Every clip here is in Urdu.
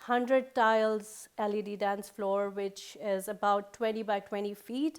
100 tiles LED dance floor which is about 20 by 20 feet,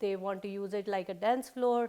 they want to use it like a dance floor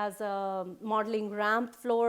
as a modeling ramp floor,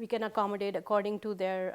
we can accommodate according to their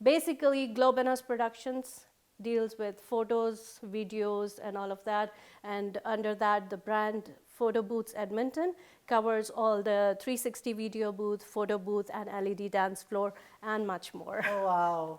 basically Globe and Us Productions deals with photos, videos and all of that, and under that the brand Photo Booths Edmonton covers all the 360 video booth, photo booth and LED dance floor and much more. Oh wow!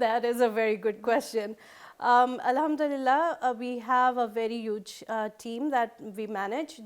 That is a very good question. Alhamdulillah, we have a very huge team that we manage,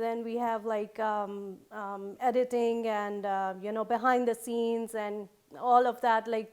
then we have like editing and behind the scenes and all of that. Like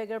bigger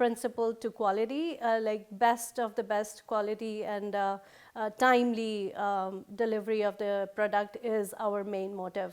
principled to quality, like best of the best quality and timely delivery of the product is our main motive.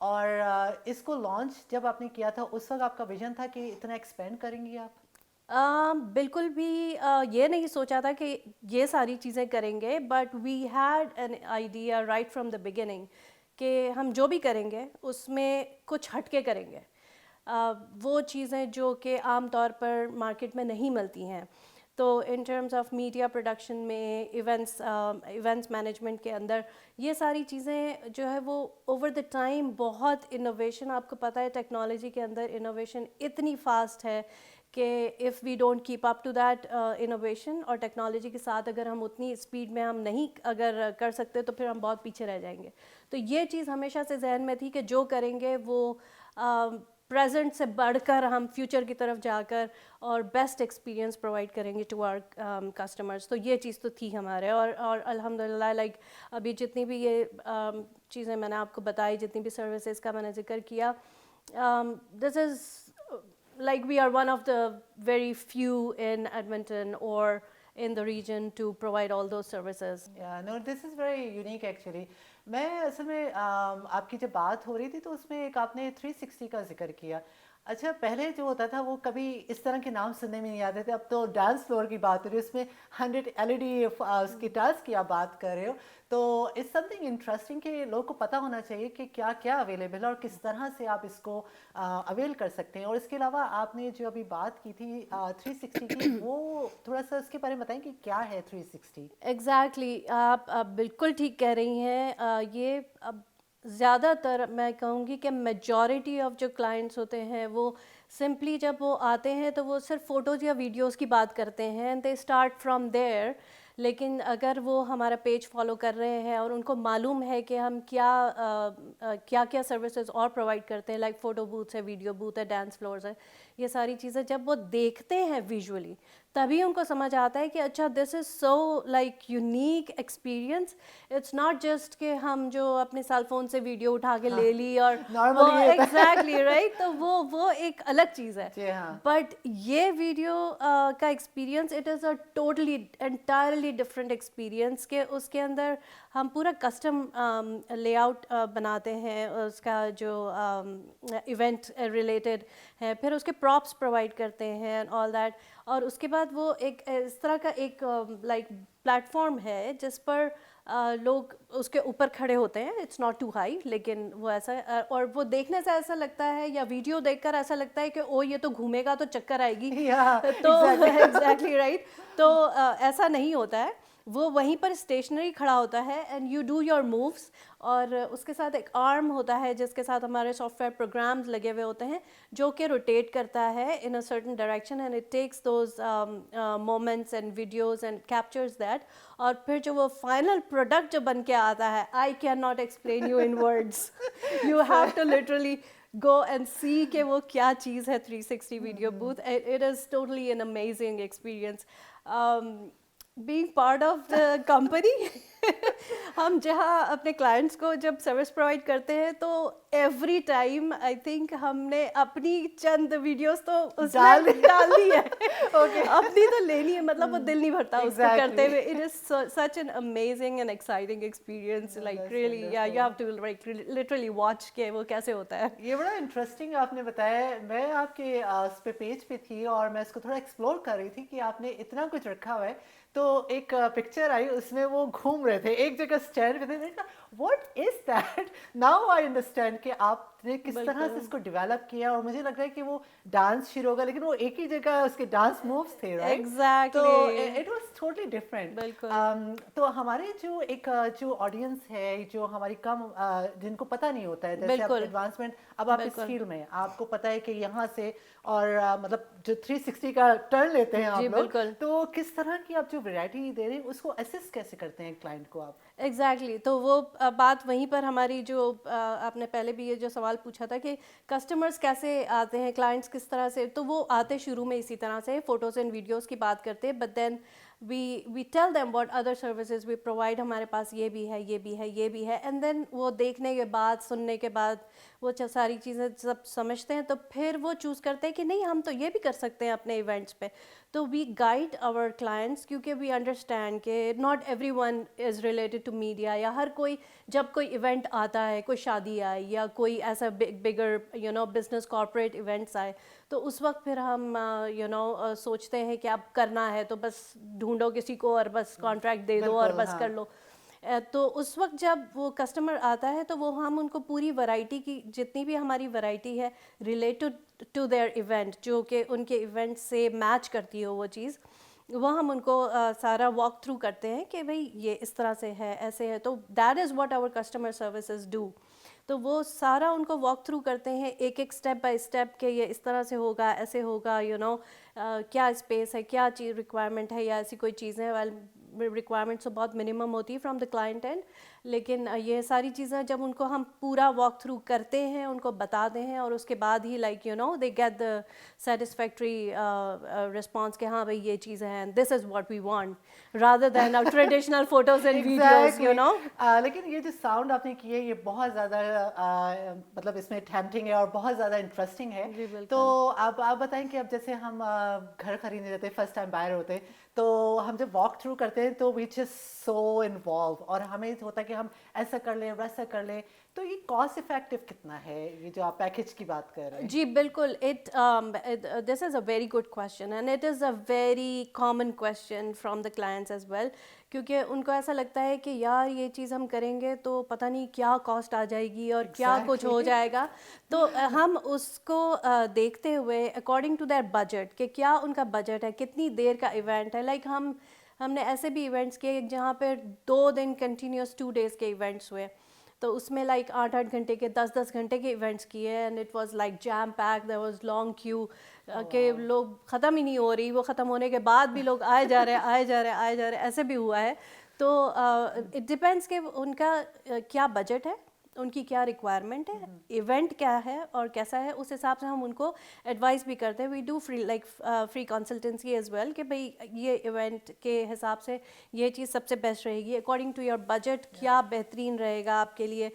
اور اس کو لانچ جب آپ نے کیا تھا اس وقت آپ کا ویژن تھا کہ اتنا ایکسپینڈ کریں گی آپ؟ بالکل بھی یہ نہیں سوچا تھا کہ یہ ساری چیزیں کریں گے، but we had an idea right from the beginning کہ ہم جو بھی کریں گے اس میں کچھ ہٹ کے کریں گے، وہ چیزیں جو کہ عام طور پر مارکیٹ میں نہیں ملتی ہیں. تو in terms of media production میں، ایونٹس مینجمنٹ کے اندر یہ ساری چیزیں جو ہے وہ اوور دا ٹائم بہت انوویشن، آپ کو پتہ ہے ٹیکنالوجی کے اندر انوویشن اتنی فاسٹ ہے کہ if we don't keep up to that innovation اور ٹیکنالوجی کے ساتھ اگر ہم اتنی اسپیڈ میں ہم نہیں اگر کر سکتے تو پھر ہم بہت پیچھے رہ جائیں گے. تو یہ چیز ہمیشہ سے ذہن میں تھی کہ جو کریں گے وہ پریزنٹ سے بڑھ کر ہم فیوچر کی طرف جا کر اور بیسٹ ایکسپیرینس پرووائڈ کریں گے ٹو آر کسٹمرز. تو یہ چیز تو تھی ہمارے، اور الحمد للہ لائک ابھی جتنی بھی یہ چیزیں میں نے آپ کو بتائی، جتنی بھی سروسز کا میں نے ذکر کیا، دس از like we are one of the very few in Edmonton or in the region to provide all those services. Yeah, no, this is very unique actually. میں اصل میں آپ کی جب بات ہو رہی تھی تو اس میں ایک آپ نے 360 کا ذکر کیا. اچھا، پہلے جو ہوتا تھا وہ کبھی اس طرح کے نام سننے میں نہیں آتے تھے، اب تو ڈانس فلور کی بات ہو رہی ہے، اس میں 100 LED اس کی ٹچ کی آپ بات کر رہے ہو. تو اٹس سم تھنگ انٹرسٹنگ کہ لوگوں کو پتہ ہونا چاہیے کہ کیا کیا اویلیبل ہے اور کس طرح سے آپ اس کو اویل کر سکتے ہیں. اور اس کے علاوہ آپ نے جو ابھی بات کی تھی 360 کی، وہ تھوڑا سا اس کے بارے میں بتائیں کہ کیا ہے 360؟ ایگزیکٹلی، آپ بالکل ٹھیک کہہ رہی ہیں. یہ اب زیادہ تر میں کہوں گی کہ میجورٹی آف جو کلائنٹس ہوتے ہیں وہ سمپلی جب وہ آتے ہیں تو وہ صرف فوٹوز یا ویڈیوز کی بات کرتے ہیں، دے اسٹارٹ فرام دیر. لیکن اگر وہ ہمارا پیج فالو کر رہے ہیں اور ان کو معلوم ہے کہ ہم کیا سروسز اور پرووائڈ کرتے ہیں، لائک فوٹو بوتھس ہے، ویڈیو بوتھ ہے، ڈانس فلورز ہے، یہ ساری چیزیں جب وہ دیکھتے ہیں ویژولی تبھی ان کو سمجھ آتا ہے کہ اچھا this is so like unique experience. It's not just کہ ہم جو اپنے سیل فون سے ویڈیو اٹھا کے لے لی اور ایگزیکٹلی رائٹ، تو وہ ایک الگ چیز ہے. بٹ یہ ویڈیو کا experience it is a totally entirely different experience کہ اس کے اندر ہم پورا کسٹم لے آؤٹ بناتے ہیں، اس کا جو ایونٹ ریلیٹڈ ہے، پھر اس کے پراپس پرووائڈ کرتے ہیں آل دیٹ. اور اس کے بعد وہ ایک اس طرح کا ایک لائک پلیٹ فارم ہے جس پر لوگ اس کے اوپر کھڑے ہوتے ہیں. اٹس ناٹ ٹو ہائی، لیکن وہ ایسا اور وہ دیکھنے سے ایسا لگتا ہے یا ویڈیو دیکھ کر ایسا لگتا ہے کہ او یہ تو گھومے گا تو چکر آئے گی. تو ایگزیکٹلی رائٹ، تو ایسا نہیں ہوتا ہے. وہ وہیں پر اسٹیشنری کھڑا ہوتا ہے and you do your moves, اور اس کے ساتھ ایک آرم ہوتا ہے جس کے ساتھ ہمارے سافٹ ویئر پروگرامز لگے ہوئے ہوتے ہیں جو کہ روٹیٹ کرتا ہے in a certain direction and it takes those moments and videos and captures that. اور پھر جو وہ فائنل پروڈکٹ جو بن کے آتا ہے، I can not explain you in words, you have to literally go and see کہ وہ کیا چیز ہے 360 video booth. It is totally an amazing experience. Being part of the company ہم جہاں اپنے کلائنٹس کو جب سروس پرووائڈ کرتے ہیں تو ایوری ٹائم آئی تھنک ہم نے اپنی چند ویڈیوز تو اس میں ڈال دی ہے، اپنی تو لینی ہے، مطلب وہ دل نہیں بھرتا اس کو کرتے ہوئے. It is such an amazing and exciting experience, like really yeah you have to like literally watch کہ وہ کیسے ہوتا ہے. یہ بڑا انٹرسٹنگ آپ نے بتایا. میں آپ کے اس پہ پیج پہ تھی اور میں اس کو تھوڑا ایکسپلور کر رہی تھی کہ آپ نے اتنا کچھ رکھا ہوا ہے. تو ایک پکچر آئی، اس میں وہ گھوم رہے تھے ایک جگہ اسٹینڈ پہ تھے. What is that? Now I understand کہ آپ نے کس طرح سے اس کو ڈیولپ کیا. اور مجھے لگ رہا ہے کہ وہ ڈانس شروع ہوگا لیکن وہ ایک ہی جگہ اس کے ڈانس مووز تھے، رائٹ؟ ایگزیکٹلی، تو اٹ واز ٹوٹلی ڈفرینٹ. بالکل. تو ہمارے جو آڈینس ہے، جو ہماری کم جن کو پتہ نہیں ہوتا ہے، جیسے ایڈوانسمنٹ اب آپ اس فیلڈ میں آپ کو پتہ ہے کہ یہاں سے اور مطلب جو 360 کا ٹرن لیتے ہیں آپ لوگ، تو کس طرح کی آپ جو ویرائٹی دے رہے ہیں اس کو اسسٹ کیسے کرتے ہیں کلائنٹ کو آپ؟ ایگزیکٹلی، تو وہ بات وہیں پر ہماری جو آپ نے پہلے بھی یہ جو سوال پوچھا تھا کہ کسٹمرز کیسے آتے ہیں، کلائنٹس کس طرح سے، تو وہ آتے شروع میں اسی طرح سے فوٹوز اینڈ ویڈیوز کی بات کرتے، but then we tell them what other services we provide. ہمارے پاس یہ بھی ہے، یہ بھی ہے، یہ بھی ہے، اینڈ دین وہ دیکھنے کے بعد، سننے کے بعد وہ ساری چیزیں سب سمجھتے ہیں تو پھر وہ چوز کرتے ہیں کہ نہیں ہم تو یہ بھی کر سکتے ہیں اپنے ایونٹس پہ. تو وی گائڈ آور کلائنٹس کیونکہ وی انڈرسٹینڈ کہ not every one is related to media, یا ہر کوئی جب کوئی ایونٹ آتا ہے, کوئی شادی آئے یا کوئی ایسا بگر بزنس کارپوریٹ ایونٹس آئے, تو اس وقت پھر ہم سوچتے ہیں کہ اب کرنا ہے تو بس ڈھونڈو کسی کو اور بس کانٹریکٹ دے دو اور بس کر لو. تو اس وقت جب وہ کسٹمر آتا ہے تو وہ ہم ان کو پوری ورائٹی کی, جتنی بھی ہماری ورائٹی ہے ریلیٹڈ ٹو دیئر ایونٹ, جو کہ ان کے ایونٹ سے میچ کرتی ہو وہ چیز, وہ ہم ان کو سارا واک تھرو کرتے ہیں کہ بھئی یہ اس طرح سے ہے, ایسے ہے. تو that is what our customer services do. تو وہ سارا ان کو واک تھرو کرتے ہیں ایک ایک اسٹیپ بائی اسٹیپ کہ یہ اس طرح سے ہوگا, ایسے ہوگا, کیا اسپیس ہے, کیا چیز ریکوائرمنٹ ہے, یا ایسی کوئی چیزیں. ریکوائرمنٹس تو بہت منیمم ہوتی ہے فرام دا کلائنٹ اینڈ, لیکن یہ ساری چیزیں جب ان کو ہم پورا واک تھرو کرتے ہیں, ان کو بتاتے ہیں, اور اس کے بعد ہی like they get the satisfactory response کہ ہاں بھائی یہ چیزیں ہیں, this is what we want rather than traditional photos and videos. لیکن یہ جو ساؤنڈ آپ نے کی ہے یہ بہت زیادہ مطلب اس میں ٹیمپٹنگ ہے اور بہت زیادہ انٹرسٹنگ ہے. تو آپ بتائیں کہ اب جیسے ہم گھر خریدنے جاتے ہیں, فرسٹ ٹائم بائر ہوتے ہیں, تو ہم جب واک تھرو کرتے ہیں تو وی جسٹ سو انوالو, اور ہمیں ہوتا ہے کہ ہم ایسا کر لیں ویسا کر لیں. تو یہ کاسٹ افیکٹو کتنا ہے یہ جو آپ پیکیج کی بات کر رہے ہیں؟ جی بالکل, this is a very good question and it is a very common question from the clients as well, کیونکہ ان کو ایسا لگتا ہے کہ یار یہ چیز ہم کریں گے تو پتہ نہیں کیا کاسٹ آ جائے گی اور کیا کچھ ہو جائے گا. تو ہم اس کو دیکھتے ہوئے اکارڈنگ ٹو دیئر بجٹ کہ کیا ان کا بجٹ ہے, کتنی دیر کا ایونٹ ہے. لائک ہم نے ایسے بھی ایونٹس کیے جہاں پہ 2 دن کنٹینیوس 2 days کے ایونٹس ہوئے, تو اس میں لائک 8-8 گھنٹے کے 10-10 گھنٹے کے ایونٹس کیے, and it was like jam pack, there was long queue کہ لوگ ختم ہی نہیں ہو رہی, وہ ختم ہونے کے بعد بھی لوگ آئے جا رہے, ایسے بھی ہوا ہے. تو اٹ ڈپینڈس کہ ان کا کیا بجٹ ہے, ان کی کیا ریکوائرمنٹ ہے, ایونٹ کیا ہے اور کیسا ہے, اس حساب سے ہم ان کو ایڈوائز بھی کرتے ہیں. We do free consultancy as well کہ بھئی یہ ایونٹ کے حساب سے یہ چیز سب سے بیسٹ رہے گی, اکارڈنگ ٹو یور بجٹ کیا بہترین رہے گا آپ کے لیے.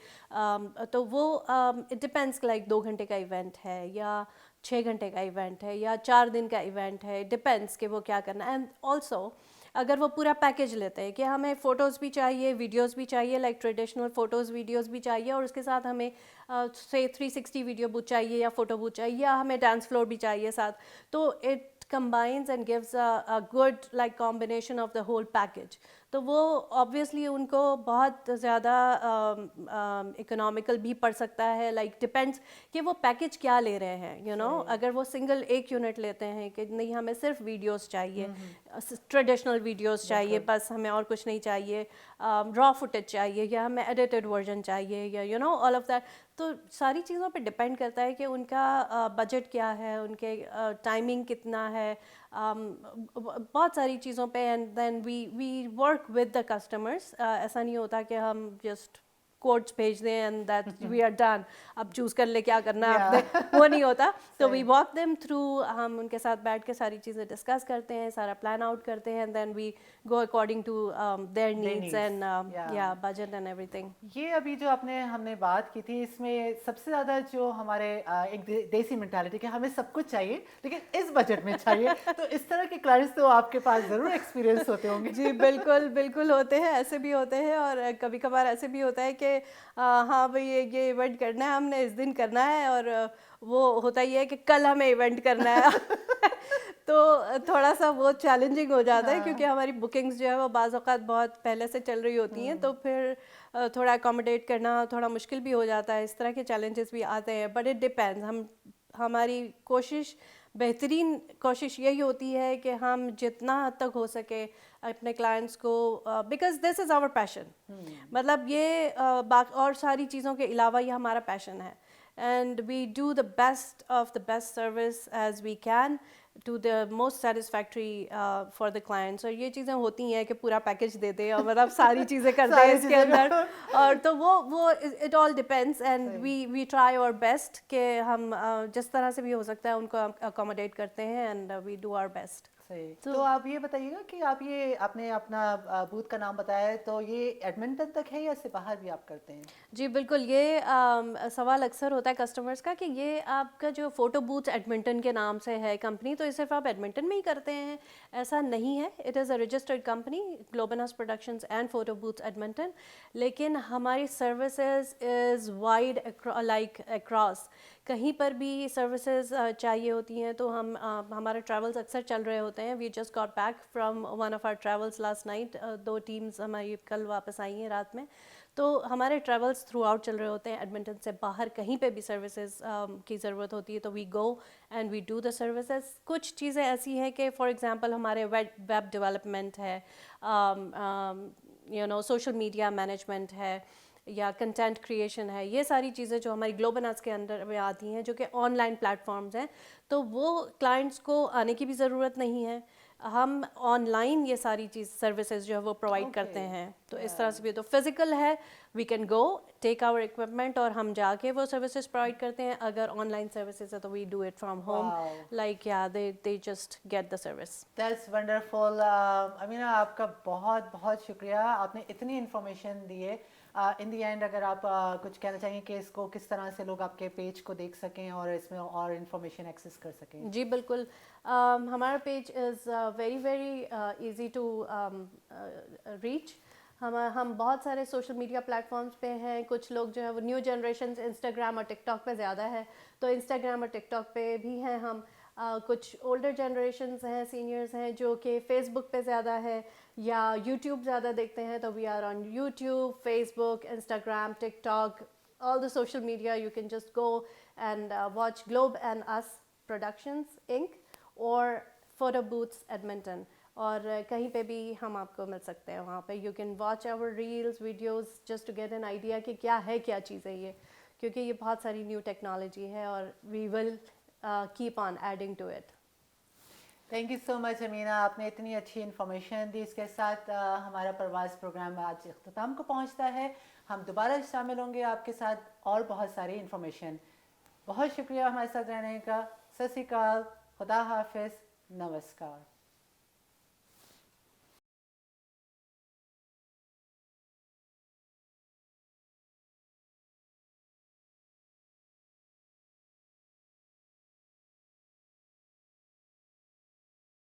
تو وہ اٹ ڈپینڈس لائک 2 گھنٹے کا ایونٹ ہے یا 6 گھنٹے کا ایونٹ ہے یا 4 دن کا ایونٹ ہے, ڈپینڈس کہ وہ کیا کرنا ہے. اینڈ آلسو اگر وہ پورا پیکیج لیتے ہیں کہ ہمیں فوٹوز بھی چاہیے, ویڈیوز بھی چاہیے, لائک ٹریڈیشنل فوٹوز ویڈیوز بھی چاہیے, اور اس کے ساتھ ہمیں سے 360 ویڈیو بوتھ چاہیے یا فوٹو بوتھ چاہیے, یا ہمیں ڈانس فلور بھی چاہیے ساتھ, تو it combines and gives a good like combination of the whole package. تو وہ obviously ان کو بہت زیادہ اکنامیکل بھی پڑ سکتا ہے, لائک ڈپینڈس کہ وہ پیکیج کیا لے رہے ہیں. اگر وہ سنگل ایک یونٹ لیتے ہیں کہ نہیں ہمیں صرف ویڈیوز چاہیے, ٹریڈیشنل ویڈیوز چاہیے بس, ہمیں اور کچھ نہیں چاہیے, را فوٹیج چاہیے, یا ہمیں ایڈیٹڈ ورژن چاہیے, یا آل آف دیٹ. تو ساری چیزوں پہ ڈپینڈ کرتا ہے کہ ان کا بجٹ کیا ہے, ان کے ٹائمنگ کتنا ہے, بہت ساری چیزوں پہ. And then we work with the customers. ایسا نہیں ہوتا کہ ہم جسٹ کوڈس بھیج دیں and that we are done, اب چوز کر لے کیا کرنا ہے آپ نے, وہ نہیں ہوتا. تو وی واک دیم تھرو, ہم ان کے ساتھ بیٹھ کے ساری چیزیں ڈسکس کرتے ہیں, سارا پلان آؤٹ کرتے ہیں, and then we go according to their needs and یا بجٹ اینڈ ایوری تھنگ. یہ ابھی جو ہم نے بات کی تھی, اس میں سب سے زیادہ جو ہمارے ایک دیسی مینٹالٹی کہ ہمیں سب کچھ چاہیے لیکن اس بجٹ میں چاہیے, تو اس طرح کے کلائنٹس تو آپ کے پاس ضرور ایکسپیرینس ہوتے ہوں گے. جی بالکل ہوتے ہیں, ایسے بھی ہوتے ہیں, اور کبھی کبھار ایسے بھی ہوتا ہے کہ ہاں بھئی یہ ایونٹ کرنا ہے, ہم نے اس دن کرنا ہے, اور وہ ہوتا ہی ہے کہ کل ہمیں ایونٹ کرنا ہے. تو تھوڑا سا وہ چیلنجنگ ہو جاتا ہے, کیونکہ ہماری بکنگس جو ہے وہ بعض اوقات بہت پہلے سے چل رہی ہوتی ہیں, تو پھر تھوڑا اکوموڈیٹ کرنا تھوڑا مشکل بھی ہو جاتا ہے. اس طرح کے چیلنجز بھی آتے ہیں, بٹ اٹ ڈپینڈز. ہماری بہترین کوشش یہی ہوتی ہے کہ ہم جتنا حد تک ہو سکے اپنے کلائنٹس کو, بیکاز دس از آور پیشن, مطلب یہ اور ساری چیزوں کے علاوہ یہ ہمارا پیشن ہے, and we do the best of the best service as we can to the most satisfactory for the clients. اور یہ چیزیں ہوتی ہیں کہ پورا پیکیج دے دیں اور مطلب ساری چیزیں کرتے ہیں اس کے اندر, اور تو وہ it all depends, and we try our best کہ ہم جس طرح سے بھی ہو سکتا ہے ان کو اکوموڈیٹ کرتے ہیں, and we do our best. صحیح. تو آپ یہ بتائیے گا کہ آپ نے اپنا بوتھ کا نام بتایا ہے, تو یہ ایڈمنٹن تک ہے یا اس سے باہر بھی آپ کرتے ہیں؟ جی بالکل, یہ سوال اکثر ہوتا ہے کسٹمرز کا کہ یہ آپ کا جو فوٹو بوتھ ایڈمنٹن کے نام سے ہے کمپنی, تو یہ صرف آپ ایڈمنٹن میں ہی کرتے ہیں. ایسا نہیں ہے. It is a registered company, Globins productions and photo booth Edmonton, لیکن ہماری services is wide like across. کہیں پر بھی سروسز چاہیے ہوتی ہیں تو ہمارے ٹریولز اکثر چل رہے ہوتے ہیں. We just got back from one of our travels last night. 2 teams ہماری کل واپس آئی ہیں رات میں. تو ہمارے ٹریولز تھرو آؤٹ چل رہے ہوتے ہیں. ایڈمنٹن سے باہر کہیں پہ بھی سروسز کی ضرورت ہوتی ہے تو we go and we do the services. کچھ چیزیں ایسی ہیں کہ فار ایگزامپل ہمارے ویب ڈیولپمنٹ ہے, سوشل میڈیا مینجمنٹ ہے, یا کنٹینٹ کریشن ہے. یہ ساری چیزیں جو ہماری گلوبنس کے اندر میں آتی ہیں, جو کہ آن لائن پلیٹفارمز ہیں, تو وہ کلائنٹس کو آنے کی بھی ضرورت نہیں ہے. ہم آن لائن یہ ساری سروسز جو ہے وہ پرووائڈ کرتے ہیں. تو اس طرح سے بھی تو فزیکل ہے, we can go take our equipment اور ہم جا کے وہ سروسز پرووائڈ کرتے ہیں. اگر آن لائن سروسز ہے تو we do it from home, like they just get the service. That's wonderful. Amina, آپ کا بہت بہت شکریہ, آپ نے اتنی انفارمیشن دی ہے. ان دی اینڈ اگر آپ کچھ کہنا چاہیں کہ اس کو کس طرح سے لوگ آپ کے پیج کو دیکھ سکیں اور اس میں اور انفارمیشن ایکسیس کر سکیں. جی بالکل, ہمارا page is very very easy to reach. ہم بہت سارے سوشل میڈیا پلیٹفارمس پہ ہیں. کچھ لوگ جو ہے وہ نیو جنریشن انسٹاگرام اور ٹک ٹاک پہ زیادہ ہے, تو انسٹاگرام اور ٹک ٹاک پہ بھی ہیں ہم. کچھ اولڈر جنریشنز ہیں, سینئرز ہیں جو کہ فیس بک پہ زیادہ ہے یا یوٹیوب زیادہ دیکھتے ہیں, تو we are on YouTube, Facebook, Instagram, TikTok, all the social media. You can just go and watch Globe and Us Productions Inc. or Photo Booths Edmonton. اور کہیں پہ بھی ہم آپ کو مل سکتے ہیں وہاں پہ. You can watch our reels, videos, just to get an idea کہ کیا ہے, کیا چیز ہے یہ, کیونکہ یہ بہت ساری نیو ٹیکنالوجی ہے اور we will keep on adding to it. Thank you so much Amina, آپ نے اتنی اچھی انفارمیشن دی. اس کے ساتھ ہمارا پرواز پروگرام آج اختتام کو پہنچتا ہے. ہم دوبارہ شامل ہوں گے آپ کے ساتھ اور بہت ساری انفارمیشن. بہت شکریہ ہمارے ساتھ رہنے کا. ست شری اکال, خدا حافظ, نمسکار.